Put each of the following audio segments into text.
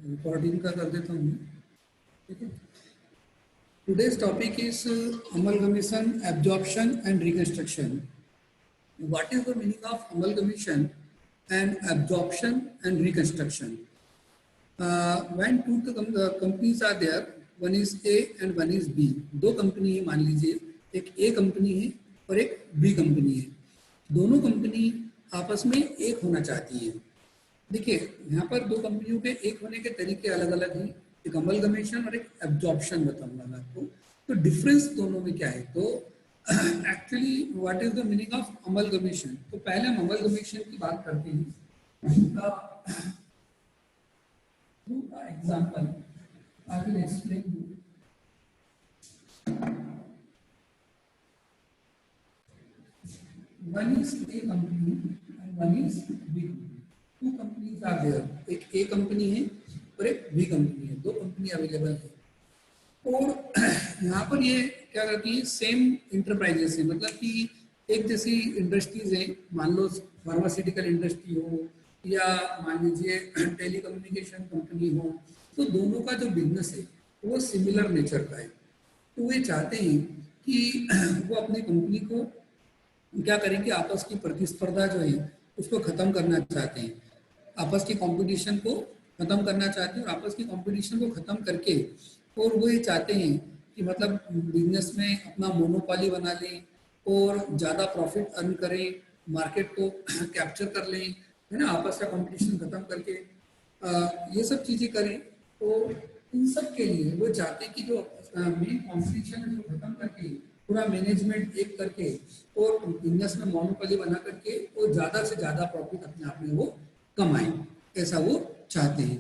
Recording का कर देता हूँ। ठीक है, today's topic is amalgamation, absorption and reconstruction. What is the meaning of amalgamation and absorption and reconstruction? When two companies are there, one is A and one is B. दो company है, मान लीजिए एक A कंपनी है और एक B company है। दोनों कंपनी आपस में एक होना चाहती है। देखिए यहाँ पर दो कंपनियों के एक होने के तरीके अलग अलग हैं, एक अमलगमेशन और एक एब्जॉर्प्शन बताऊंगा मैं आपको। तो डिफरेंस दोनों में क्या है, तो actually what is the meaning of amalgamation. तो पहले हम अमलगमेशन की बात करते हैं। Example I will explain you. One is A company and one is B company. Two companies are there, एक ए कंपनी है और एक बी कंपनी है, दो कंपनी अवेलेबल है। और यहाँ पर ये क्या करती है, सेम इंटरप्राइजेस है, मतलब कि एक जैसी इंडस्ट्रीज है, मान लो फार्मास्यूटिकल इंडस्ट्री हो या मान लीजिए टेली कम्युनिकेशन कंपनी हो, तो दोनों का जो बिजनेस है वो सिमिलर नेचर का है। तो वे चाहते हैं कि वो अपनी कंपनी को क्या करें कि आपस की प्रतिस्पर्धा जो है उसको खत्म करना चाहते हैं, आपस की कंपटीशन को खत्म करना चाहते हैं और आपस की कंपटीशन को खत्म करके और वो ये चाहते हैं कि मतलब बिजनेस में अपना मोनोपोली बना लें और ज़्यादा प्रॉफिट अर्न करें, मार्केट को कैप्चर कर लें, है ना, आपस का कंपटीशन खत्म करके ये सब चीज़ें करें। तो इन सब के लिए वो चाहते हैं कि जो मेन कॉम्पिटिशन है उसको खत्म करके पूरा मैनेजमेंट एक करके और बिजनेस में मोनोपोली बना करके और ज़्यादा से ज़्यादा प्रॉफिट अपने आप में वो कमाएं, ऐसा वो चाहते हैं।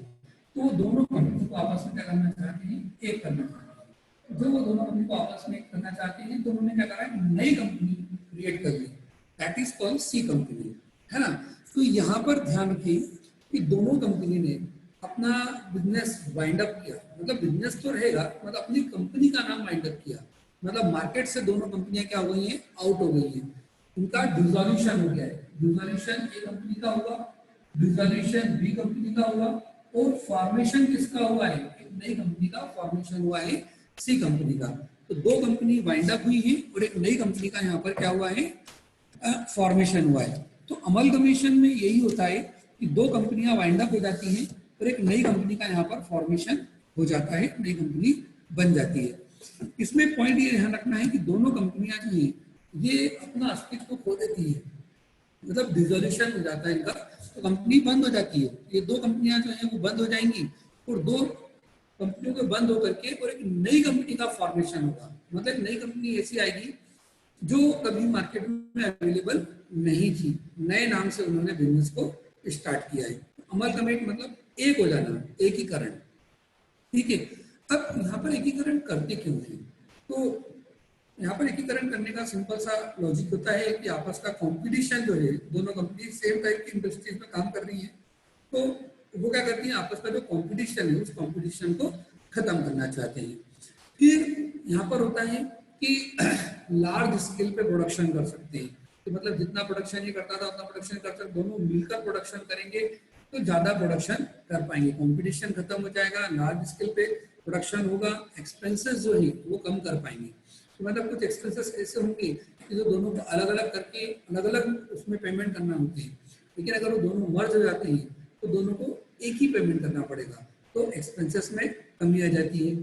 तो वो दोनों कंपनी को आपस में क्या करना चाहते हैं, एक करना चाहते हैं। जो वो दोनों कंपनी को आपस में एक करना चाहते हैं तो उन्होंने क्या करा है, नई कंपनी क्रिएट कर ली, that is called C company, है ना। तो यहाँ पर ध्यान रखिए कि दोनों कंपनी ने अपना बिजनेस वाइंड अप किया, मतलब बिजनेस तो रहेगा, मतलब अपनी कंपनी का नाम वाइंड अप किया, मतलब मार्केट से दोनों कंपनियां क्या हो गई हैं, आउट हो गई हैं, उनका डिसॉल्यूशन हो गया है। डिसॉल्यूशन ए कंपनी का हुआ, डिसॉल्यूशन बी कंपनी का हुआ और फॉर्मेशन किसका हुआ है, एक नई कंपनी का फॉर्मेशन हुआ है, सी कंपनी का। तो दो कंपनी वाइंड अप हुई है और एक नई कंपनी का यहाँ पर क्या हुआ है, फॉर्मेशन हुआ है। तो अमलगमेशन में यही होता है कि दो कंपनियां वाइंड अप हो जाती हैं और एक नई कंपनी का यहाँ पर फॉर्मेशन हो जाता है, नई कंपनी बन जाती है। इसमें पॉइंट ये ध्यान रखना है कि दोनों कंपनियां जो हैं ये अपना अस्तित्व खो देती है, मतलब डिसोल्यूशन हो जाता है इनका, तो कंपनी बंद हो जाती है। ये दो कंपनियां जो हैं वो बंद हो जाएंगी और दो कंपनियों के बंद होकर के और एक नई कंपनी का फॉर्मेशन होगा, मतलब नई कंपनी ऐसी आएगी जो कभी मार्केट में अवेलेबल नहीं थी, नए नाम से उन्होंने बिजनेस को स्टार्ट किया है। अमलगमेट मतलब एक हो जाना, एकीकरण। ठीक है, अब यहाँ पर एकीकरण करते क्यों हैं, तो यहाँ पर एकीकरण करने का सिंपल सा लॉजिक होता है कि आपस का कंपटीशन जो है, दोनों कंपनी सेम टाइप की इंडस्ट्रीज में काम कर रही है, तो वो क्या करती हैं, आपस का जो कंपटीशन है उस कंपटीशन को खत्म करना चाहते हैं। फिर यहाँ पर होता है कि लार्ज स्केल पे प्रोडक्शन कर सकते हैं, तो मतलब जितना प्रोडक्शन ये करता था उतना प्रोडक्शन कर सकते, दोनों मिलकर प्रोडक्शन करेंगे तो ज्यादा प्रोडक्शन कर पाएंगे, कंपटीशन खत्म हो जाएगा, लार्ज स्केल पे प्रोडक्शन होगा, एक्सपेंसेस जो है वो कम कर पाएंगे। तो मतलब कुछ एक्सपेंसेस ऐसे होंगे कि जो दोनों को अलग अलग करके अलग अलग उसमें पेमेंट करना होती है, लेकिन अगर वो दोनों मर्ज हो जाते हैं तो दोनों को एक ही पेमेंट करना पड़ेगा, तो एक्सपेंसेस में कमी आ जाती है,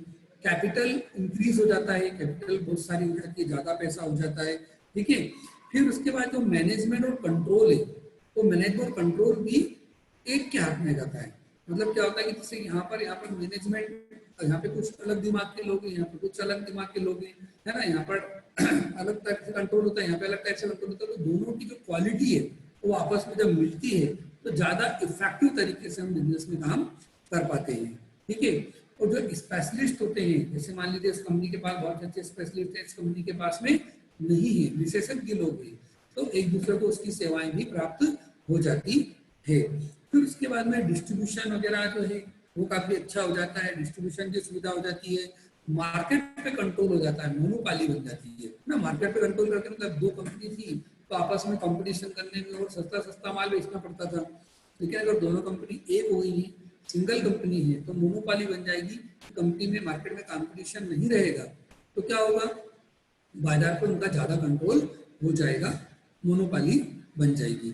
कैपिटल इंक्रीज हो जाता है, कैपिटल बहुत सारी हो जाती है, ज्यादा पैसा हो जाता है। ठीक है, फिर उसके बाद जो मैनेजमेंट और कंट्रोल है, तो मैनेजमेंट और कंट्रोल भी एक के हाथ में जाता है। मतलब क्या होता है कि जैसे यहाँ पर मैनेजमेंट, यहाँ पे कुछ अलग दिमाग के लोग हैं, यहाँ पे कुछ अलग दिमाग के लोग हैं, है ना, यहाँ पर अलग टाइप से कंट्रोल होता है, यहाँ पे अलग टाइप से कंट्रोल होता है, तो दोनों की जो क्वालिटी है वो आपस में जब मिलती है तो ज्यादा इफेक्टिव तरीके से हम बिजनेस में काम कर पाते हैं। ठीक है, और जो स्पेशलिस्ट होते हैं, जैसे मान लीजिए इस कंपनी के पास बहुत अच्छे स्पेशलिस्ट है, इस कंपनी के पास में नहीं है, विशेषज्ञ लोग हैं, तो एक दूसरे को उसकी सेवाएं भी प्राप्त हो जाती है। फिर उसके बाद में डिस्ट्रीब्यूशन वगैरह जो है वो काफी अच्छा हो जाता है, डिस्ट्रीब्यूशन की सुविधा हो जाती है, मार्केट पे कंट्रोल हो जाता है, मोनोपोली बन जाती है ना। मार्केट पे कंट्रोल करके मतलब दो कंपनी थी तो आपस में कंपटीशन करने में और सस्ता सस्ता माल बेचना पड़ता था, लेकिन अगर दोनों कंपनी एक हो गई है सिंगल कंपनी है तो मोनोपोली बन जाएगी, कंपनी में मार्केट में कंपटीशन नहीं रहेगा तो क्या होगा, बाजार पर उनका ज्यादा कंट्रोल हो जाएगा, मोनोपोली बन जाएगी।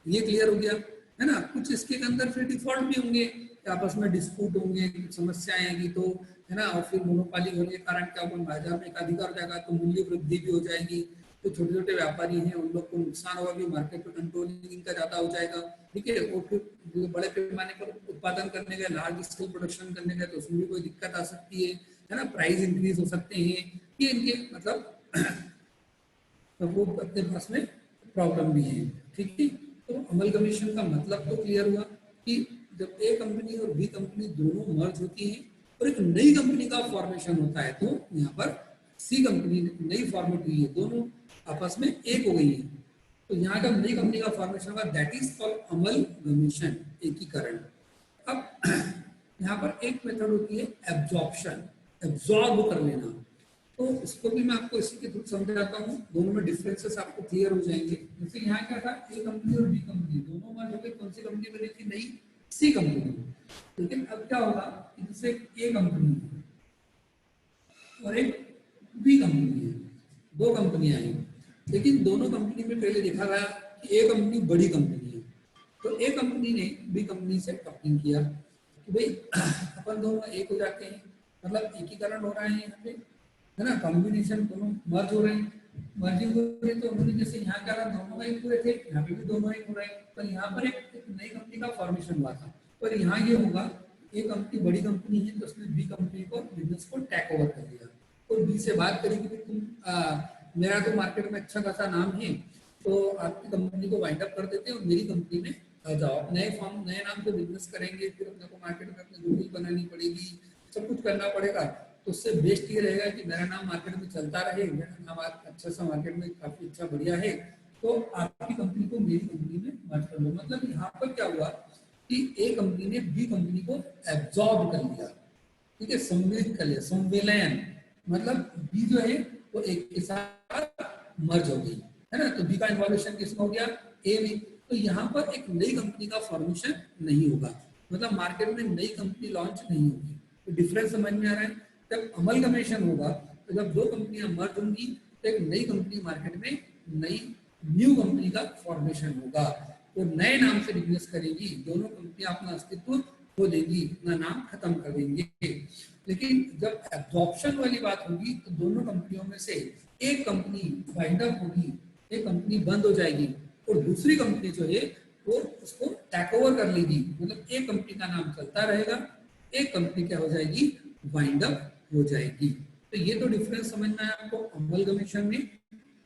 ये क्लियर हो गया है ना। कुछ इसके अंदर फिर डिफॉल्ट भी होंगे, आपस में डिस्प्यूट होंगे, कुछ समस्याएं आएगी तो है ना, और फिर मोनोपोली होने के कारण क्या होगा, बाजार में एक अधिकार हो जाएगा तो मूल्य वृद्धि भी हो जाएगी, तो छोटे छोटे व्यापारी हैं उन लोग को नुकसान होगा कि मार्केट पे कंट्रोलिंग इनका ज्यादा हो जाएगा, ठीक है। और फिर बड़े पैमाने पर उत्पादन करने गए, लार्ज स्केल प्रोडक्शन करने गए तो उसमें भी कोई दिक्कत आ सकती है ना, प्राइस इंक्रीज हो सकते हैं, ये इनके मतलब तो वो अपने पास में प्रॉब्लम भी है, ठीक है। तो अमलगमेशन का मतलब तो क्लियर हुआ कि जब ए कंपनी और बी कंपनी दोनों मर्ज होती हैं और एक नई कंपनी का फॉर्मेशन होता है तो यहाँ पर सी कंपनी नई फॉर्मेट हुई है, दोनों आपस में एक हो गई है, तो यहाँ का नई कंपनी का फॉर्मेशन होगा, दैट इज कॉल्ड अमलगमेशन, एकीकरण। अब यहाँ पर एक मेथड होती है एब्जॉर्प्शन, एब्जॉर्ब कर लेना, तो इसको भी मैं आपको इसी के थ्रू समझाता हूँ, दोनों में डिफरेंसेस आपको क्लियर हो जाएंगे। जैसे यहाँ क्या था, ए कंपनी और बी कंपनी दोनों मर्ज हो गए, कौन सी कंपनी बनी थी, नई सी कंपनी। लेकिन अब क्या होगा, जैसे ए कंपनी है और एक बी कंपनी है, दो कंपनियां हैं, लेकिन दोनों कंपनी में पहले देखा गया कि ए कंपनी बड़ी कंपनी है, तो ए कंपनी ने बी कंपनी से कपलिंग किया कि भाई अपन दोनों एक हो जाते हैं, मतलब एकीकरण हो रहा है यहाँ पे, है ना, कॉम्बिनेशन दोनों मर्ज हो रहे हैं, मर्जिंग हो रही है, तो उन्होंने जैसे यहाँ क्या रहा, दोनों का एक पूरे थे, यहाँ पे भी दोनों एक हो रहे हैं, पर यहाँ पर एक नई कंपनी का फॉर्मेशन हुआ था, पर यहाँ ये होगा, ए कंपनी बड़ी कंपनी है तो उसने बी कंपनी को बिजनेस को टेक ओवर कर लिया, और बी से बात करेगी कि तुम मेरा तो मार्केट में अच्छा खासा नाम है, तो आपकी कंपनी को वाइंड अप कर देते हैं और मेरी कंपनी में आ जाओ, नए फॉर्म नए नाम से बिजनेस करेंगे, फिर अपने को मार्केट में अपनी गुडविल बनानी पड़ेगी, सब कुछ करना पड़ेगा, तो उससे बेस्ट ये रहेगा कि मेरा नाम मार्केट में चलता रहे, मेरा नाम अच्छा सा मार्केट में काफी अच्छा बढ़िया है, तो आपकी कंपनी को मेरी कंपनी में मर्ज कर लो। मतलब यहाँ पर क्या हुआ कि ए कंपनी ने बी कंपनी को एब्जॉर्ब कर लिया, ठीक है, सम्मिलित कर लिया, संविलयन, मतलब बी जो है वो एक के साथ मर्ज हो गई, है ना, तो बी का इन्वॉल्यूशन किसमें हो गया, ए में, तो यहाँ पर एक नई कंपनी का फॉर्मेशन नहीं होगा, मतलब मार्केट में नई कंपनी लॉन्च नहीं होगी। तो डिफरेंस समझ में आ रहा है, जब अमलगमेशन होगा तो जब दो कंपनियां मर्ज होंगी तो एक नई कंपनी मार्केट में नई न्यू कंपनी का फॉर्मेशन होगा, वो नए नाम से बिजनेस करेगी, दोनों कंपनियां अपना अस्तित्व खो देंगी, अपना नाम खत्म कर देंगे। लेकिन जब एब्जॉर्प्शन वाली बात होगी तो दोनों कंपनियों में से एक कंपनी वाइंड अप होगी, एक कंपनी बंद हो जाएगी और दूसरी कंपनी जो है वो उसको टेक ओवर कर लेगी, मतलब एक कंपनी का नाम चलता रहेगा, एक कंपनी क्या हो जाएगी, वाइंड अप हो जाएगी। तो ये तो डिफरेंस समझना है आपको अमलगमेशन में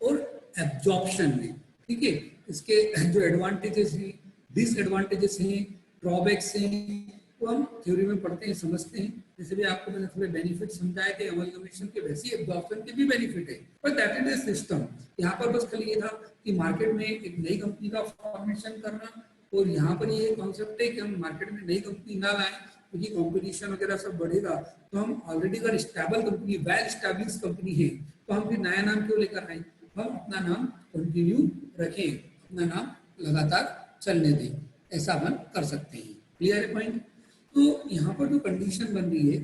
और एब्जॉर्प्शन में, ठीक है। इसके जो एडवांटेजेस हैं, डिसएडवांटेजेस हैं, ड्रॉबैक्स हैं, वो हम थ्योरी में पढ़ते हैं, समझते हैं। जैसे भी आपको मैंने थोड़े बेनिफिट समझाए थे अमलगमेशन के, वैसे ही एब्जॉर्प्शन के भी बेनिफिट है, पर दैट इज ए सिस्टम। यहाँ पर बस खाली ये था कि मार्केट में एक नई कंपनी का फॉर्मेशन करना, और यहाँ पर ये कॉन्सेप्ट है कि हम मार्केट में नई कंपनी ना लाएं क्योंकि कंपटीशन वगैरह सब बढ़ेगा, तो हम ऑलरेडी अगर stable company, well establish company है, तो हम फिर नया नाम क्यों लेकर आए, हम अपना नाम कंटिन्यू रखें, अपना नाम लगातार चलने दें, ऐसा हम कर सकते हैं। क्लियर है पॉइंट। तो यहाँ पर जो कंडीशन बन रही है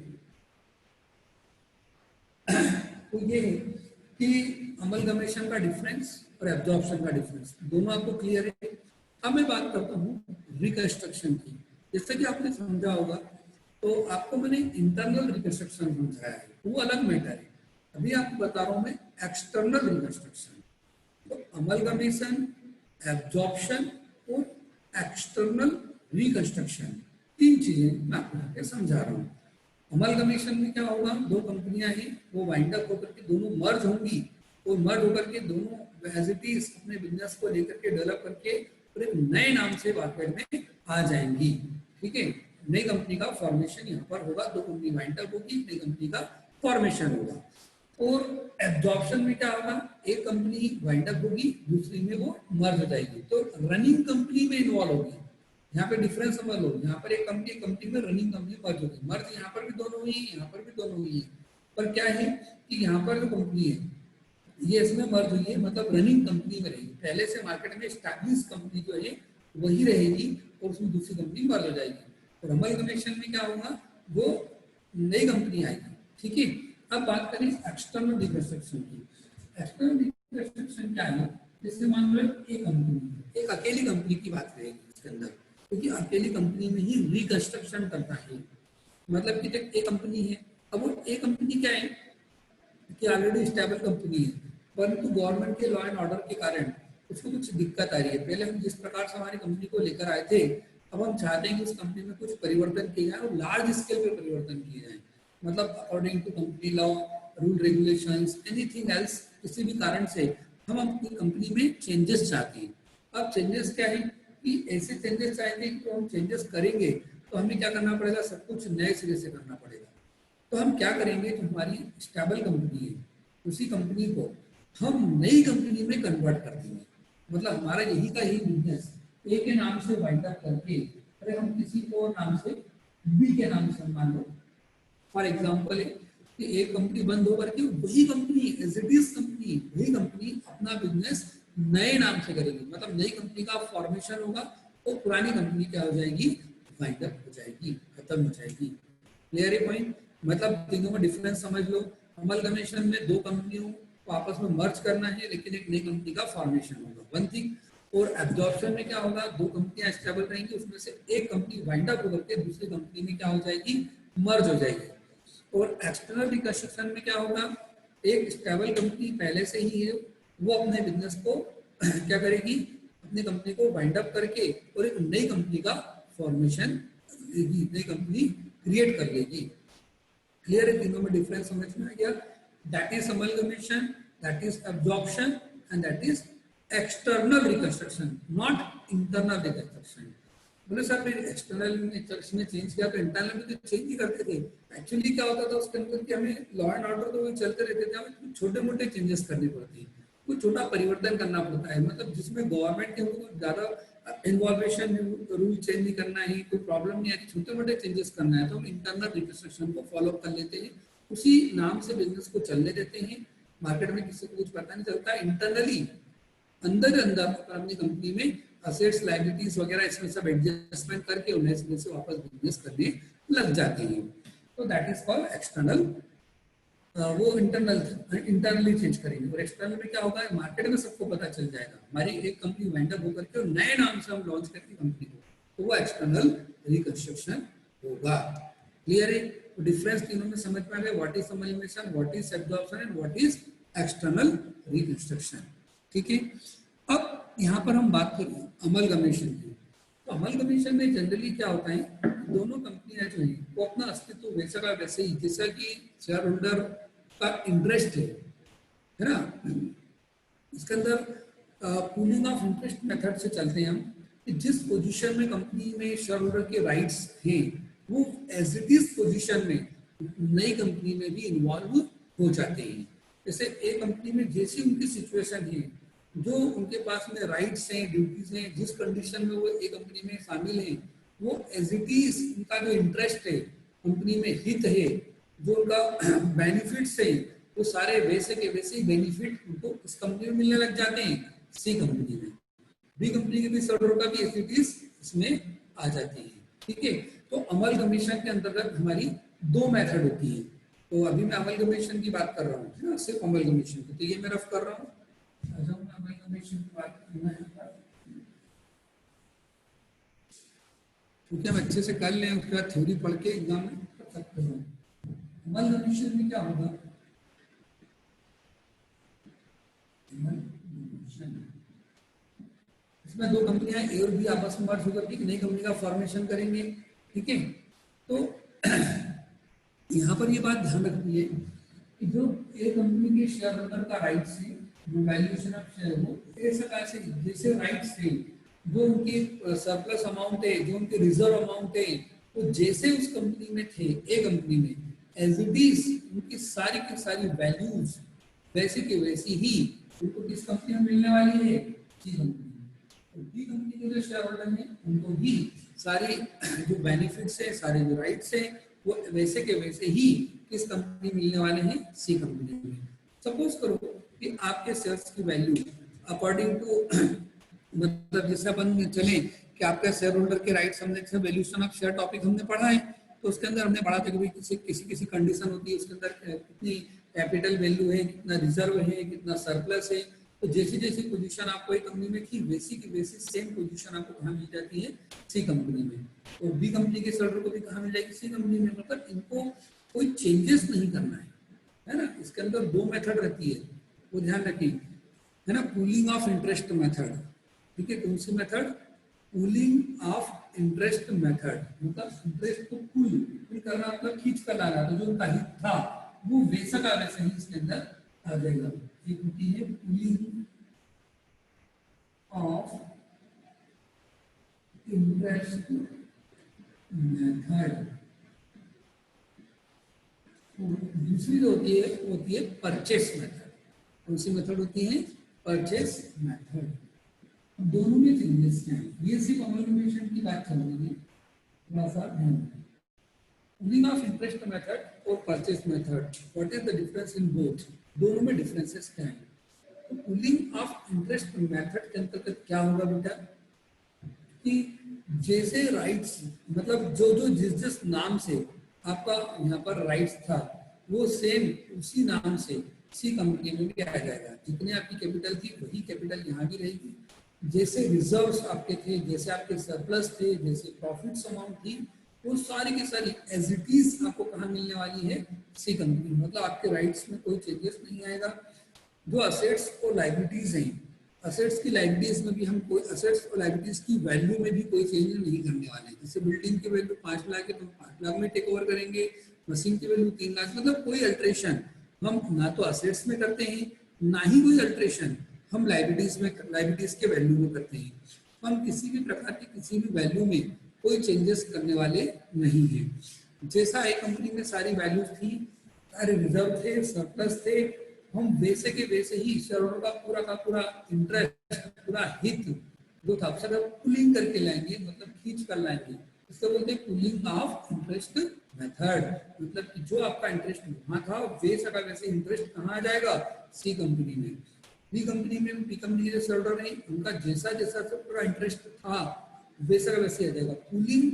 तो ये है कि अमलगमेशन का डिफरेंस और एब्जॉर्प्शन का डिफरेंस दोनों आपको क्लियर है। अब मैं बात करता हूँ रिकंस्ट्रक्शन की। जैसे कि आपने समझा होगा, तो आपको मैंने इंटरनल रिकंस्ट्रक्शन समझाया है, वो अलग मैटर है। अभी आपको बता रहा हूँ मैं एक्सटर्नल रिकंस्ट्रक्शन। तो अमलगमेशन, एब्जॉर्प्शन और एक्सटर्नल रिकंस्ट्रक्शन, तीन चीजें मैं आपको समझा रहा हूँ। अमलगमेशन में क्या होगा, दो कंपनियां हैं, वो वाइंड अप होकर के दोनों मर्ज होंगी, और मर्ज होकर के दोनों एज इट इज अपने बिजनेस को लेकर के डेवलप करके और एक नए नाम से मार्केट में आ जाएंगी, ठीक है। नई कंपनी का फॉर्मेशन यहाँ पर होगा, दो कंपनी वाइंड अप होगी, नई कंपनी का फॉर्मेशन होगा। और एब्जॉर्प्शन में क्या होगा, एक कंपनी वाइंड अप होगी, दूसरी में वो मर्ज हो जाएगी, तो रनिंग कंपनी में इन्वॉल्व होगी। यहाँ पे डिफरेंस समझ लो, यहाँ पर एक कंपनी में रनिंग कंपनी मर्ज होगी, मर्ज यहाँ पर भी दोनों हुई है, यहाँ पर भी दोनों हुई है, पर क्या है कि यहाँ पर जो कंपनी है ये इसमें मर्ज हुई है, मतलब रनिंग कंपनी में रहेगी, पहले से मार्केट में एस्टैब्लिश कंपनी जो है वही रहेगी और उसमें दूसरी कंपनी मर्ज हो जाएगी। और अमलगमेशन में क्या होगा, वो नई कंपनी आएगी। ठीक है, अब बात करें एक्सटर्नल रिकंस्ट्रक्शन की। एक्सटर्नल रिकंस्ट्रक्शन क्या है, जैसे मान लो एक कंपनी, एक अकेली कंपनी की बात करेंगे इसके अंदर, क्योंकि अकेली कंपनी में ही रिकंस्ट्रक्शन करता है। मतलब कि एक कंपनी है, अब वो एक कंपनी क्या है कि ऑलरेडी स्टेबल कंपनी है, परंतु गवर्नमेंट के लॉ एंड ऑर्डर के कारण उसको कुछ दिक्कत आ रही है। पहले हम जिस प्रकार से हमारी कंपनी को लेकर आए थे, अब हम चाहते हैं कि उस कंपनी में कुछ परिवर्तन किए जाए और लार्ज स्केल पे परिवर्तन किए जाए। मतलब according to company law, rule regulations, anything else, किसी भी कारण से हम अपनी कंपनी में चेंजेस चाहते हैं। अब चेंजेस क्या है कि ऐसे चेंजेस चाहते हैं कि हम चेंजेस करेंगे तो हमें क्या करना पड़ेगा, सब कुछ नए सिरे से करना पड़ेगा। तो हम क्या करेंगे, जो हमारी स्टेबल कंपनी है उसी कंपनी को हम नई कंपनी में कन्वर्ट कर देंगे। मतलब हमारा यही का यही बिजनेस ए के नाम से वाइंड अप करके, अरे हम किसी और नाम से बी के नाम से मान लो फॉर एग्जांपल कि एक कंपनी बंद होकर के वही company as it is company, वही कंपनी अपना बिजनेस नए नाम से करेगी। मतलब नई कंपनी का फॉर्मेशन होगा और पुरानी कंपनी क्या हो जाएगी, वाइंड अप हो जाएगी, खत्म हो जाएगी। क्लियर है पॉइंट? मतलब तीनों में डिफरेंस समझ लो। अमलगमेशन में दो कंपनियों को आपस में मर्ज करना है, लेकिन एक नई कंपनी का फॉर्मेशन होगा, वन थिंग। और एब्जॉर्प्शन में क्या होगा, दो कंपनियां स्टेबल रहेंगी, उसमें से एक कंपनी वाइंड अप होकर के दूसरी कंपनी में क्या हो जाएगी, मर्ज हो जाएगी। और एक्सटर्नल रिकंस्ट्रक्शन में क्या होगा, एक स्टेबल कंपनी पहले से ही है, वो अपने बिजनेस को क्या करेगी, अपनी कंपनी को वाइंड अप करके और एक नई कंपनी का फॉर्मेशन, नई कंपनी क्रिएट कर लेगी। क्लियर है? तीनों में डिफरेंस समझ में आ गया? That is amalgamation, that is absorption and that is external reconstruction, not internal reconstruction. बोले सर फिर एक्सटर्नल में चेंज किया तो इंटरनल में तो चेंज ही करते थे। एक्चुअली क्या होता था उसके अंदर कि हमें लॉ एंड ऑर्डर तो चलते रहते थे, हमें छोटे मोटे चेंजेस करने पड़ते हैं, कुछ छोटा परिवर्तन करना पड़ता है। मतलब जिसमें गवर्नमेंट के हमको ज्यादा इन्वॉल्वेशन, रूल चेंज नहीं करना है, कोई प्रॉब्लम नहीं है, छोटे मोटे चेंजेस करना है तो हम इंटरनल रिकंस्ट्रक्शन को फॉलो कर लेते हैं, उसी नाम से बिजनेस को चलने देते हैं। मार्केट में किसी को कुछ पता नहीं चलता, इंटरनली अंदर अंदर अपनी कंपनी में असेट्स, लायबिलिटीज वगैरह इसमें सब एडजस्टमेंट करके उन्हें से वापस बिजनेस करने लग जाते हैं। तो दैट इज कॉल्ड एक्सटर्नल। वो इंटरनली चेंज करेंगे। और एक्सटर्नल में क्या होगा, मार्केट में सबको पता चल जाएगा, हमारी एक कंपनी वाइंड अप होकर के और नए नाम से हम लॉन्च करेंगे कंपनी को, तो वो एक्सटर्नल रिकंस्ट्रक्शन होगा। क्लियर है? तो डिफरेंस तीनों में समझ में आ गया, what is amalgamation, what is absorption and what is external reconstruction. ठीक है, अब यहाँ पर हम बात करें अमलगमेशन की। तो अमलगमेशन में जनरली क्या होता है, दोनों कंपनियां जो है वो अपना अस्तित्व वैसा का वैसे ही, जैसा कि शेयर होल्डर का इंटरेस्ट है ना, इसके अंदर पूलिंग ऑफ इंटरेस्ट मेथड से चलते हैं हम, कि जिस पोजीशन में कंपनी में शेयर होल्डर के राइट्स हैं वो एज इट इज पोजीशन में नई कंपनी में भी इन्वॉल्व हो जाते हैं। जैसे एक कंपनी में जैसी उनकी सिचुएशन है, जो उनके पास में राइट्स हैं, ड्यूटीज हैं, जिस कंडीशन में वो एक कंपनी में शामिल हैं, वो एज इट इज उनका जो इंटरेस्ट है, कंपनी में हित है, जो उनका बेनिफिट्स है, वो सारे वैसे के वैसे ही बेनिफिट उनको उस कंपनी में मिलने लग जाते हैं, सी कंपनी में। बी कंपनी के भी शेयरहोल्डर का भी एज इट इज इसमें आ जाती है। ठीक है, तो अमलगमेशन के अंतर्गत हमारी दो मेथड होती है। तो अभी मैं अमलगमेशन की बात कर रहा हूँ, है ना, सिर्फ अमलगमेशन की, तो ये मैं रफ कर रहा हूँ। अमलगमेशन की बात करना है, क्योंकि हम अच्छे से कर लें, उसके बाद थ्योरी पढ़ के एग्जाम में कर सकते हैं। अमलगमेशन में क्या होगा, इसमें दो कंपनियां ए और बी आपस में मर्ज होकर के नई कंपनी का फॉर्मेशन करेंगे। ठीक है, तो यहाँ पर ये बात ध्यान रखनी है कि जो ए कंपनी के शेयर होल्डर का राइट्स है, जो वैल्यूएशन ऑफ शेयर हो, ऐसा कैसे जैसे राइट्स है, जो उनकी सरप्लस अमाउंट है, जो उनके रिजर्व अमाउंट है, वो जैसे उस कंपनी में थे, ए कंपनी में, एज इट इज उनकी सारी की सारी वैल्यूज वैसे के वैसी ही उनको किस कंपनी में मिलने वाली है, सी कंपनी में। बी कंपनी के जो शेयर होल्डर हैं उनको भी सारे जो बेनिफिट्स है, सारे जो राइट्स है, वो वैसे के वैसे ही किस कंपनी मिलने वाले हैं, सी कंपनी में। सपोज करो कि आपके शेयर्स की वैल्यू अकॉर्डिंग टू मतलब जैसे अपन चले कि आपका शेयर होल्डर के राइट्स हमने वैल्यूएशन ऑफ शेयर टॉपिक हमने पढ़ा है, तो उसके अंदर हमने पढ़ा था कि भाई किसी कंडीशन होती है, उसके अंदर कितनी कैपिटल वैल्यू है, कितना रिजर्व है, कितना सरप्लस है। तो जैसी जैसी पोजीशन आपको एक कंपनी में थी वैसी की वैसी सेम पोजीशन आपको कहाँ मिल जाती है, सी कंपनी में। और बी कंपनी के शेयर को भी कहाँ मिल जाएगी, सी कंपनी में। मतलब इनको कोई चेंजेस नहीं करना है ना। इसके अंदर दो मेथड रहती है, वो ध्यान रखिए, है ना। पूलिंग ऑफ इंटरेस्ट मेथड, ठीक है। कौन सी method, pooling of interest method, मतलब इंटरेस्ट को पूल करना, मतलब खींच कर लाना। तो जो उनका हित था वो वैसा का वैसा ही इसके अंदर आ जाएगा। एक होती है पूलिंग ऑफ इंटरेस्ट मेथड, दूसरी जो होती है परचेस मेथड। कौन सी मेथड होती है, परचेस मेथड। दोनों में चेंजेस क्या है, ये सिर्फ अमलमेशन की बात चल रही है, थोड़ा सा ध्यान रखें। पूलिंग ऑफ इंटरेस्ट मेथड और purchase method, what is the difference in both, दोनों में डिफरेंसेस क्या है। तो पूलिंग ऑफ इंटरेस्ट मेथड के अंतर्गत क्या होगा बेटा, कि जैसे राइट्स, मतलब जो जो जिस नाम से आपका यहाँ पर राइट्स था वो सेम उसी नाम से सी कंपनी में भी आ जाएगा। जितने आपकी कैपिटल थी वही कैपिटल यहाँ भी रहेगी। जैसे रिजर्व्स आपके थे, जैसे आपके सरप्लस थे, जैसे प्रॉफिट्स अमाउंट थी, वो सारी की सारी एज इट इज आपको कहाँ मिलने वाली है, सी कंपनी। मतलब आपके राइट्स में कोई चेंजेस नहीं आएगा। जो असेट्स और लाइबिलिटीज हैं, असेट्स की लाइबिलिटीज में भी हम कोई, असेट्स और लाइबिलिटीज की वैल्यू में भी कोई चेंज नहीं करने वाले। जैसे बिल्डिंग की वैल्यू 5 लाख है तो 5 लाख में टेक ओवर करेंगे, मशीन की वैल्यू 3 लाख। मतलब कोई अल्ट्रेशन हम ना तो असेट्स में करते हैं, ना ही कोई अल्ट्रेशन हम लाइबिलिटीज में, लाइबिलिटीज के वैल्यू में करते हैं। हम किसी भी प्रकार की किसी भी वैल्यू में कोई चेंजेस करने वाले नहीं है। जैसा एक कंपनी में सारी वैल्यूज थी, सारे रिजर्व थे, सरप्लस थे, हम वैसे के वैसे ही शेयरहोल्डर का पूरा इंटरेस्ट, पूरा हित जो था उसका पुलिंग करके लाएंगे, मतलब खींच कर लाएंगे। इसको बोलते हैं पुलिंग ऑफ इंटरेस्ट मेथड। मतलब कि जो आपका इंटरेस्ट वहां था वैसा का वैसे इंटरेस्ट कहाँ आ जाएगा, सी कंपनी में। बी कंपनी में, बी कंपनी के शेयरहोल्डर है उनका जैसा जैसा पूरा इंटरेस्ट था वैसा का वैसे आ जाएगा। पुलिंग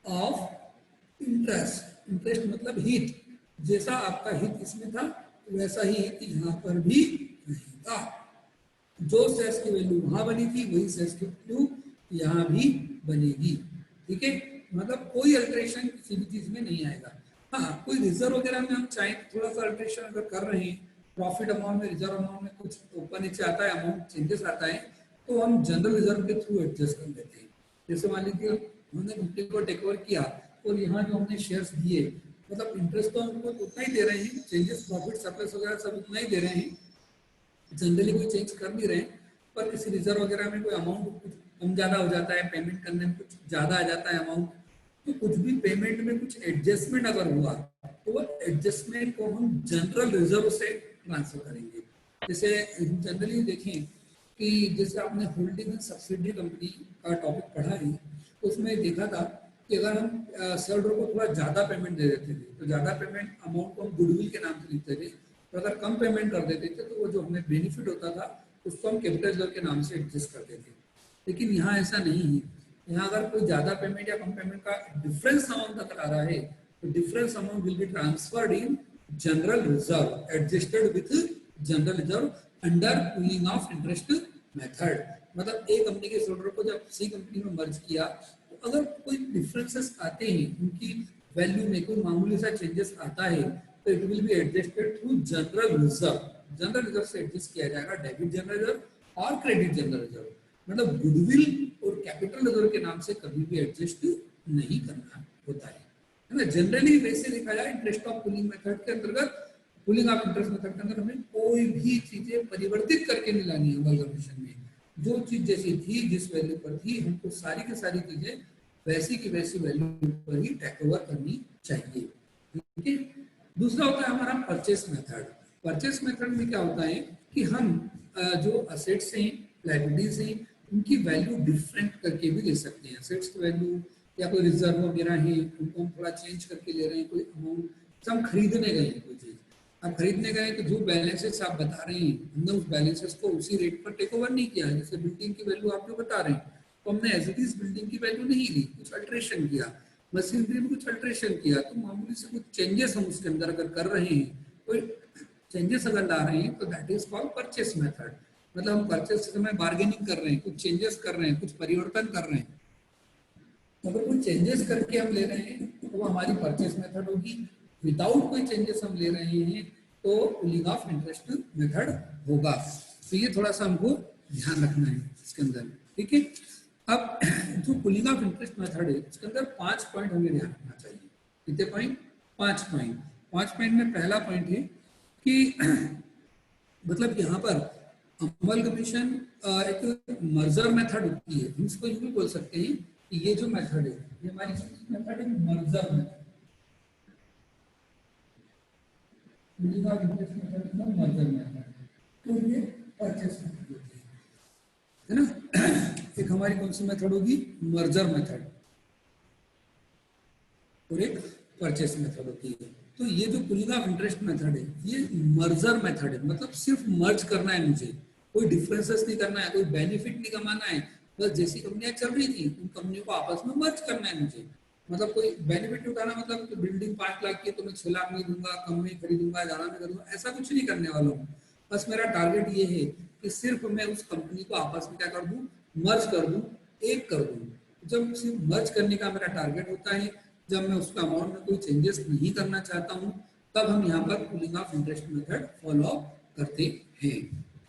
ऑफ इंटरेस्ट, इंटरेस्ट मतलब हित, जैसा आपका हित इसमें था वैसा ही यहाँ पर भी रहेगा। जो शेयर्स की वैल्यू वहां बनी थी वही शेयर्स की वैल्यू यहाँ भी बनेगी, ठीक है। मतलब कोई अल्ट्रेशन किसी भी चीज में नहीं आएगा। हाँ, कोई रिजर्व वगैरह में हम चाहें थोड़ा सा अल्ट्रेशन अगर कर रहे हैं, प्रॉफिट अमाउंट में, रिजर्व अमाउंट में कुछ ऊपर नीचे आता है, अमाउंट चेंजेस आता है, तो हम जनरल रिजर्व के थ्रू एडजस्ट कर लेते हैं। जैसे मान लीजिए हमने कंपनी को टेक ओवर किया और यहाँ जो हमने शेयर्स दिए, मतलब इंटरेस्ट तो हमको उतना ही दे रहे हैं, चेंजेस प्रॉफिट सरप्लस वगैरह सब उतना ही दे रहे हैं, जनरली कोई चेंज कर नहीं रहे। पर किसी रिजर्व वगैरह में कोई अमाउंट कुछ कम ज़्यादा हो जाता है, पेमेंट करने में कुछ ज़्यादा आ जाता है अमाउंट, तो कुछ भी पेमेंट में कुछ एडजस्टमेंट अगर हुआ तो वो एडजस्टमेंट को हम जनरल रिजर्व से ट्रांसफर करेंगे। जैसे जनरली देखें कि जैसे आपने होल्डिंग एंड सब्सिडी कंपनी का टॉपिक पढ़ा है, तो उसमें देखा था कि अगर हम शेयरहोल्डर को थोड़ा ज़्यादा पेमेंट दे देते थे तो ज़्यादा पेमेंट अमाउंट को हम गुडविल के नाम से लिखते थे, तो अगर कम पेमेंट कर देते थे तो वो जो हमें बेनिफिट होता था उसको हम कैपिटल रिजर्व के नाम से एडजस्ट करते थे। लेकिन यहाँ ऐसा नहीं है। यहाँ अगर कोई ज़्यादा पेमेंट या कम पेमेंट का डिफरेंस अमाउंट अगर आ रहा है तो difference amount will be transferred in general reserve, adjusted with general reserve under pooling of interest method. मतलब ए कंपनी के शेयरहोल्डर को जब सी कंपनी में मर्ज किया तो अगर कोई डिफरेंसेस आते हैं, उनकी वैल्यू में कोई मामूली सा चेंजेस आता है, तो it will be adjusted through general reserve. General reserve से एडजस्ट किया जाएगा डेबिट जनरल रिजर्व और क्रेडिट जनरल रिजर्व। मतलब गुडविल और कैपिटल रिजर्व के नाम से कभी भी एडजस्ट नहीं करना होता है ना। जनरली वैसे देखा जाए इंटरेस्ट ऑफ पुलिंग मेथड के अंतर्गत, पुलिंग ऑफ इंटरेस्ट मेथड के अंदर हमें कोई भी चीजें परिवर्तित करके नहीं लानी है अमलकमीशन में। जो चीज जैसी थी, जिस वैल्यू पर थी, हमको सारी की सारी चीजें वैसी की वैसी वैल्यू पर ही टेक ओवर करनी चाहिए, ठीक है। दूसरा होता है हमारा परचेस मेथड। परचेस मेथड में क्या होता है कि हम जो असेट्स हैं, लायबिलिटीज हैं, उनकी वैल्यू डिफरेंट करके भी ले सकते हैं। असेट्स की वैल्यू या कोई रिजर्व वगैरह है उनको हम थोड़ा चेंज करके ले रहे हैं, कोई अमाउंट हम खरीदने गए कोई चीज, आप खरीदने गए तो जो बैलेंसेस आप बता रहे हैं हमने उस बैलेंसेस को उसी रेट पर टेक ओवर नहीं किया है। जैसे बिल्डिंग की वैल्यू आप जो बता रहे हैं तो हमने एज इट इज बिल्डिंग की वैल्यू नहीं ली, कुछ अल्ट्रेशन किया, मशीनरी में कुछ अल्ट्रेशन किया, तो मामूली से कुछ चेंजेस हम उसके अंदर अगर कर रहे हैं, कोई चेंजेस अगर ला रहे हैं, तो that is called purchase method. मतलब हम परचेस के समय बार्गेनिंग कर रहे हैं, कुछ चेंजेस कर रहे हैं, कुछ परिवर्तन कर रहे हैं, अगर कोई चेंजेस करके हम ले रहे हैं तो वो हमारी परचेस मेथड होगी। विदाउट कोई चेंजेस हम ले रहे हैं तो पुलिंग ऑफ इंटरेस्ट मेथड होगा। तो ये थोड़ा सा हमको ध्यान रखना है इसके अंदर, ठीक है। अब जो पुलिंग ऑफ इंटरेस्ट मेथड है इसके अंदर 5 पॉइंट हमें ध्यान रखना चाहिए। कितने पॉइंट? 5 पॉइंट। 5 पॉइंट में पहला पॉइंट है कि मतलब यहाँ पर अमलगमेशन एक मर्जर मेथड होती है, हम इसको यूं भी बोल सकते हैं कि ये जो मेथड है ये हमारी मेथड है मर्जर मेथड, मर्जर मेथड। तो ये परचेस मेथड होती है ना। एक हमारी कौन सी मेथड होगी? मर्जर मेथड, और एक परचेस मेथड होती है। तो ये जो पुलिंग ऑफ इंटरेस्ट मेथड है ये मर्जर मेथड है, मतलब सिर्फ मर्ज करना है मुझे, कोई डिफरेंसेस नहीं करना है, कोई बेनिफिट नहीं कमाना है, बस जैसी कंपनियां चल रही थी उन कंपनियों को आपस में मर्ज करना है मुझे। मतलब कोई बेनिफिट नहीं उठाना, मतलब तो बिल्डिंग 5 लाख की तो मैं 6 लाख में दूंगा, कम में खरीदूंगा, ज्यादा में करूंगा, ऐसा कुछ नहीं करने वाला हूँ। बस मेरा टारगेट ये है कि सिर्फ मैं उस कंपनी को आपस में क्या कर दूं? मर्ज कर दूं, एक कर दूं। जब सिर्फ मर्ज करने का मेरा टारगेट होता है, जब मैं उसका अमाउंट में कोई चेंजेस नहीं करना चाहता हूँ, तब हम यहाँ पर pulling of interest method follow करते हैं,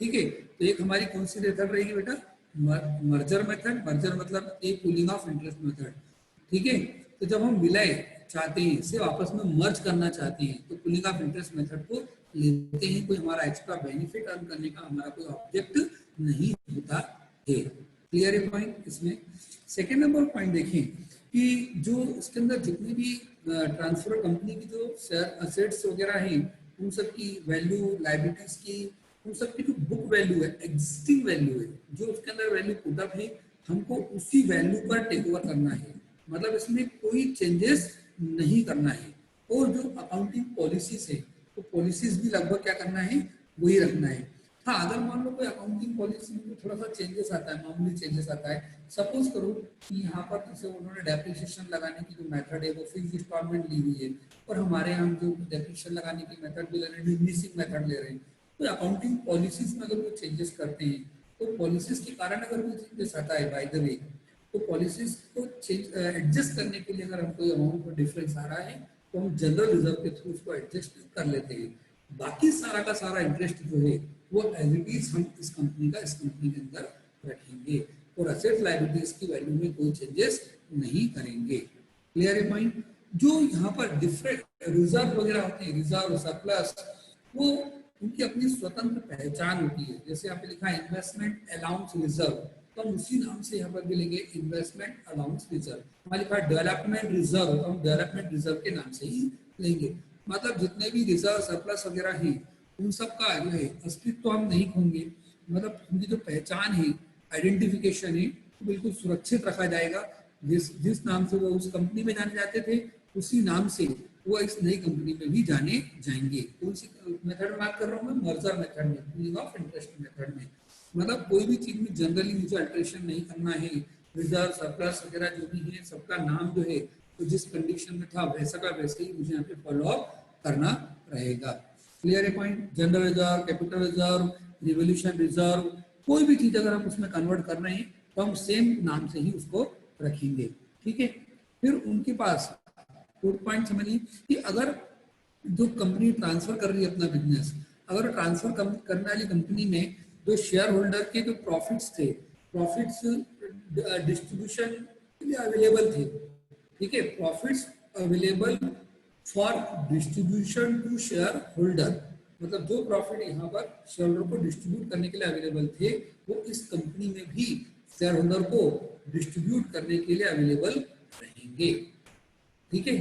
ठीक है। तो एक हमारी कौन सी मेथड रहेगी बेटा? Merger method. मर्जर मतलब एक पुलिंग ऑफ इंटरेस्ट मेथड, ठीक है। तो जब हम विलय चाहते हैं, सिर्फ आपस में मर्ज करना चाहते हैं, तो पुलिंग ऑफ इंटरेस्ट मेथड को लेते हैं। कोई हमारा एक्स्ट्रा बेनिफिट अर्न करने का हमारा कोई ऑब्जेक्ट नहीं होता है। क्लियर है पॉइंट इसमें? सेकेंड नंबर पॉइंट देखें कि जो इसके अंदर जितनी भी ट्रांसफर कंपनी की जो असेट्स वगैरह हैं, उन सब की वैल्यू, लाइबिलिटीज की, उन सब की जो बुक वैल्यू है, एग्जिस्टिंग वैल्यू है, जो उसके अंदर वैल्यू पुटअप है, हमको उसी वैल्यू पर टेक ओवर करना है। मतलब इसमें कोई चेंजेस नहीं करना है। और जो अकाउंटिंग पॉलिसीज है, तो पॉलिसीज भी लगभग क्या करना है? वही रखना है। हाँ, अगर मान लो कोई अकाउंटिंग पॉलिसी में थोड़ा सा चेंजेस आता है, मामूली चेंजेस आता है, सपोज करो कि यहाँ पर जैसे उन्होंने डेप्रिसिएशन लगाने की जो मेथड है वो फिक्स इंस्टॉलमेंट ली हुई है, और हमारे यहाँ जो डेप्रिसिएशन लगाने की मेथड भी ले रहे हैं, डिमिनिशिंग मेथड ले रहे हैं। तो अकाउंटिंग पॉलिसीज में अगर वो चेंजेस करते हैं, तो पॉलिसीज के कारण अगर वो चेंजेस आता है बाय द वे, तो पॉलिसीज को चेंज एडजस्ट करने के लिए अगर हमको अमाउंट में डिफरेंस आ रहा है, तो हम जनरल रिजर्व के थ्रू उसको एडजस्ट कर लेते हैं। बाकी सारा का सारा इंटरेस्ट जो है वो एज इट इज हम इस कंपनी का इस कंपनी के अंदर रखेंगे, और असेट लायबिलिटीज की वैल्यू में कोई चेंजेस नहीं करेंगे। क्लियर है पॉइंट? जो यहाँ पर डिफरेंट रिजर्व वगैरह होते हैं, रिजर्व, सरप्लस, वो उनकी अपनी स्वतंत्र पहचान होती है। जैसे यहाँ पे लिखा है इन्वेस्टमेंट अलाउंस रिजर्व, तो हम उसी नाम से यहाँ पर भी लेंगे इन्वेस्टमेंट अलाउंस रिजर्व। हमारे पास डेवलपमेंट रिजर्व, तो हम डेवलपमेंट रिजर्व के नाम से ही लेंगे। मतलब जितने भी रिजर्व, सरप्लस वगैरह हैं, उन सब का जो है अस्तित्व तो हम नहीं खोएंगे, मतलब उनकी जो पहचान है, आइडेंटिफिकेशन है, तो बिल्कुल सुरक्षित रखा जाएगा। जिस नाम से वो उस कंपनी में जाने जाते थे, उसी नाम से वो इस नई कंपनी में भी जाने जाएंगे। कौन सी मेथड में बात कर रहा हूँ मैं? मर्जर मेथड में, पुलिंग ऑफ इंटरेस्ट मेथड में। मतलब कोई भी चीज में जनरली मुझे अल्ट्रेशन नहीं करना है, रिजर्व, सरप्लस वगैरह जो भी है, सबका नाम जो है तो जिस कंडीशन में था वैसा का वैसे ही मुझे यहाँ पे फॉलो अप करना रहेगा। क्लियर है point? General reserve, capital reserve, revolution reserve, कोई भी चीज अगर हम उसमें कन्वर्ट कर रहे हैं तो हम सेम नाम से ही उसको रखेंगे, ठीक है। फिर उनके पास फोर्थ पॉइंट समझिए कि अगर जो कंपनी ट्रांसफर कर रही है अपना बिजनेस, अगर ट्रांसफर करने वाली कंपनी में जो शेयर होल्डर के जो प्रॉफिट्स थे, प्रॉफिट्स डिस्ट्रीब्यूशन के लिए अवेलेबल थे, ठीक है, profits available for distribution to share holder, मतलब जो प्रॉफिट यहाँ पर शेयर होल्डर को डिस्ट्रीब्यूट करने के लिए अवेलेबल थे, वो इस कंपनी में भी शेयर होल्डर को डिस्ट्रीब्यूट करने के लिए अवेलेबल रहेंगे, ठीक है।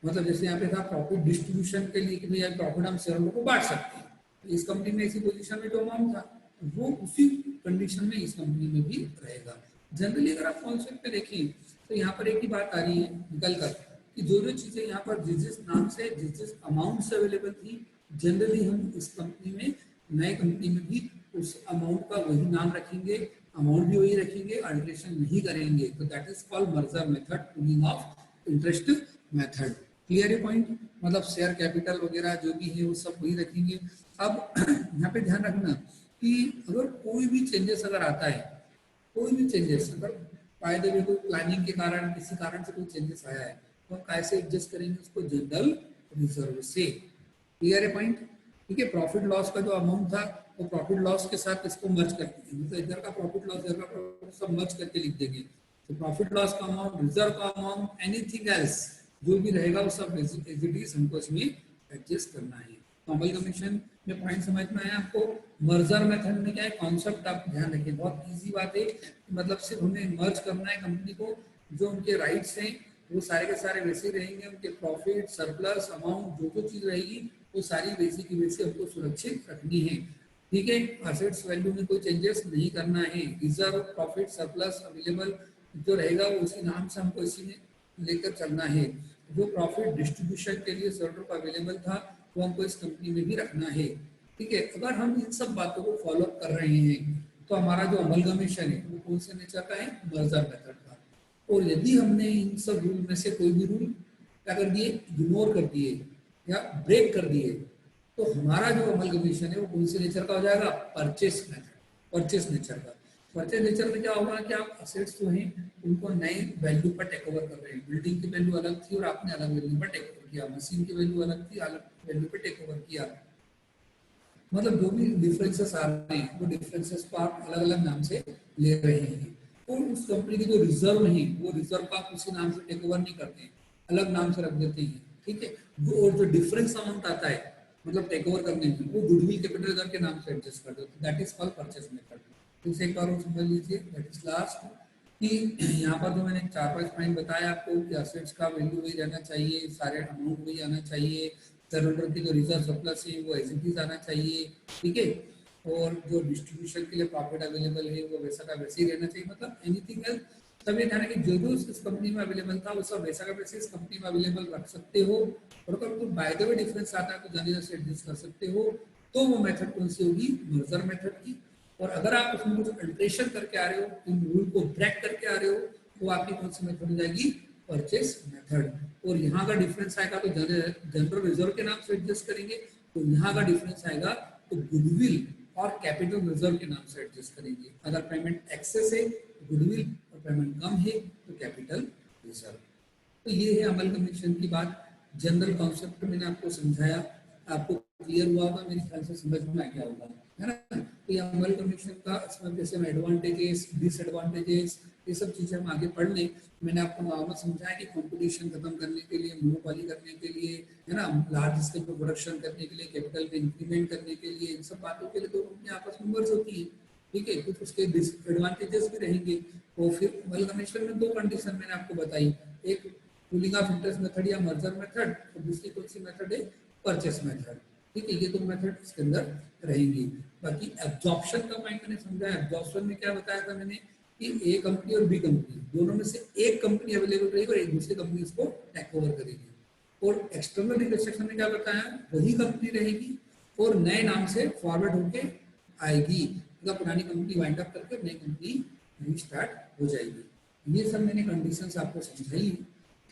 मतलब जैसे यहाँ पे था प्रॉफिट डिस्ट्रीब्यूशन के लिए कि भैया प्रॉफिट हम शेयर होल्डर को बांट सकते हैं, तो इस कंपनी में इसी पोजीशन में जो अमाउंट था वो उसी कंडीशन में इस कंपनी में भी रहेगा। जनरली अगर आप कॉन्सेप्ट पे देखें तो यहाँ पर एक ही बात आ रही है निकल कर कि जो जो चीजें यहाँ पर जिस जिस नाम से, जिस जिस अमाउंट से अवेलेबल थी, जनरली हम इस कंपनी में, नए कंपनी में भी उस अमाउंट का वही नाम रखेंगे अमाउंट भी वही रखेंगे, अल्टरेशन नहीं करेंगे, तो that is called merger method, pooling of interest method. Clear है पॉइंट? मतलब शेयर कैपिटल वगैरह जो भी है वो सब वही रखेंगे। अब यहाँ पे ध्यान रखना कि अगर कोई भी चेंजेस अगर आता है, कोई भी चेंजेस अगर बाय द वे कोई प्लानिंग के कारण किसी कारण से कोई चेंजेस आया है, तो हम कैसे एडजस्ट करेंगे उसको? जनरल रिजर्व से। क्लियर है पॉइंट? ठीक है, प्रॉफिट लॉस का जो अमाउंट था वो प्रॉफिट लॉस के साथ इसको मर्ज करके, मतलब इधर का प्रॉफिट लॉस इधर का प्रॉफिट सब मर्ज करके लिख देंगे। तो प्रॉफिट लॉस का अमाउंट, रिजर्व का अमाउंट, एनीथिंग एल्स जो भी रहेगा वो सब एज इट इज हमको इसमें एडजस्ट करना है। तो अमलगमेशन में पॉइंट समझ में आया आपको? मर्जर मेथड में क्या है कॉन्सेप्ट आप ध्यान रखिए, बहुत इजी बात है। मतलब सिर्फ हमें मर्ज करना है कंपनी को, जो उनके राइट्स हैं वो सारे के सारे वैसे ही रहेंगे, उनके प्रॉफिट सरप्लस अमाउंट जो जो चीज रहेगी वो सारी वैसी की वैसी हमको सुरक्षित रखनी है। ठीक है, असेट्स वैल्यू में कोई चेंजेस नहीं करना है। रिजर्व, प्रॉफिट, सरप्लस, अवेलेबल जो रहेगा वो उसी नाम से हमको इसी में लेकर चलना है। जो प्रॉफिट डिस्ट्रीब्यूशन के लिए सर्वर पर अवेलेबल था वो हमको इस कंपनी में भी रखना है। ठीक है, अगर हम इन सब बातों को फॉलो कर रहे हैं तो हमारा जो अमलगमेशन है वो कौन से नेचर का है? मर्जर मेथड का। और यदि हमने इन सब रूल में से कोई भी रूल क्या कर दिए? इग्नोर कर दिए या ब्रेक कर दिए, तो हमारा जो अमलगमेशन है वो कौन से नेचर का हो जाएगा? परचेस मेथड, परचेस नेचर का। परचेस नेचर में क्या होगा कि आप असेट्स जो हैं उनको नए वैल्यू पर टेक ओवर कर रहे हैं। बिल्डिंग की वैल्यू अलग थी और आपने अलग वैल्यू पर टेक ओवर किया, मशीन की वैल्यू अलग थी, अलग वैल्यू पर टेक ओवर किया। मतलब जो भी डिफरेंसेस आ रहे हैं वो डिफरेंसेस को आप अलग अलग नाम से ले रहे हैं। और उस कंपनी के जो रिजर्व है वो रिजर्व का आप उसी नाम से टेक ओवर नहीं करते हैं, अलग नाम से रख देते हैं। ठीक है, और जो डिफरेंस अमाउंट आता है मतलब टेक ओवर करने में, वो गुडविल कैपिटल रिजर्व के नाम से एडजस्ट कर देते हैं। That is called purchase method. तो इसे एक बार और समझ लीजिए। दैट इज लास्ट कि यहाँ पर जो मैंने 4-5 पॉइंट बताया आपको कि असेट्स का वैल्यू वही रहना चाहिए, सारे अमाउंट वही आना चाहिए, शेयरहोल्डर की जो रिजर्व सरप्लस है वो एज इट इज आना चाहिए। ठीक है, और जो डिस्ट्रीब्यूशन के लिए प्रॉफिट अवेलेबल है वो वैसा का वैसे ही रहना चाहिए। मतलब एनीथिंग एल्स सब ये ध्यान है कि जो जो इस कंपनी में अवेलेबल था वो सब वैसा का वैसे इस कंपनी में अवेलेबल रख सकते हो। और अगर कोई बाय द वे डिफरेंस आता है तो जाने से एडजस्ट कर सकते हो। तो वो मेथड कौन सी होगी? मर्जर मेथड की। और अगर आप उसमें कुछ अल्टरेशन करके आ रहे हो, इन रूल को ब्रेक करके आ रहे हो, तो आपकी कौन सी मेथड हो जाएगी? Purchase method. और यहाँ का डिफरेंस आएगा तो जनरल रिजर्व के नाम से एडजस्ट करेंगे। तो यहाँ का डिफरेंस आएगा तो गुडविल और कैपिटल रिजर्व के नाम से एडजस्ट करेंगे। अगर पेमेंट एक्सेस है तो गुडविल, और पेमेंट कम है तो कैपिटल रिजर्व। तो ये है अमलगमेशन की बात। जनरल कॉन्सेप्ट मैंने आपको समझाया, आपको क्लियर हुआ होगा, मेरे ख्याल से समझ में आ गया होगा, है ना? तो ये अमलगमेशन का इसमें जैसे एडवांटेजेस, डिसएडवांटेजेस, ये सब चीजें हम आगे पढ़ लें। मैंने आपको नॉर्मल समझाया कि कंपटीशन खत्म करने के लिए, मोनोपोली करने के लिए, है ना, लार्ज स्केल पर प्रोडक्शन करने के लिए, कैपिटल में इंक्रीमेंट करने के लिए, इन सब बातों के लिए तो अपने आपस में मर्ज होती है। ठीक है, कुछ उसके डिसएडवांटेजेस भी रहेंगे। और फिर अमलगमेशन में 2 कंडीशन मैंने आपको बताई, एक पूलिंग ऑफ इंटरेस्ट मेथड या मर्जर मेथड, और दूसरी कौन सी मेथड है? Purchase method. ठीक है, ये 2 मेथड इसके अंदर रहेंगी। बाकी एब्जॉर्प्शन का पॉइंट मैंने समझा। एब्जॉर्प्शन में क्या बताया था मैंने कि ए कंपनी और बी कंपनी दोनों में से एक कंपनी अवेलेबल रहेगी और एक दूसरी कंपनी इसको टेक ओवर करेगी। और एक्सटर्नल रिकंस्ट्रक्शन में क्या बताया? वही कंपनी रहेगी और नए नाम से फॉरवर्ड होके आएगी, मतलब पुरानी कंपनी वाइंड अप करके नई कंपनी रीस्टार्ट हो जाएगी। ये सब मैंने कंडीशंस आपको समझाई।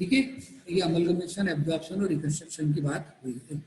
ठीक है, ये अमलगमेशन, एब्जॉर्प्शन और रिकंस्ट्रक्शन की बात हुई है।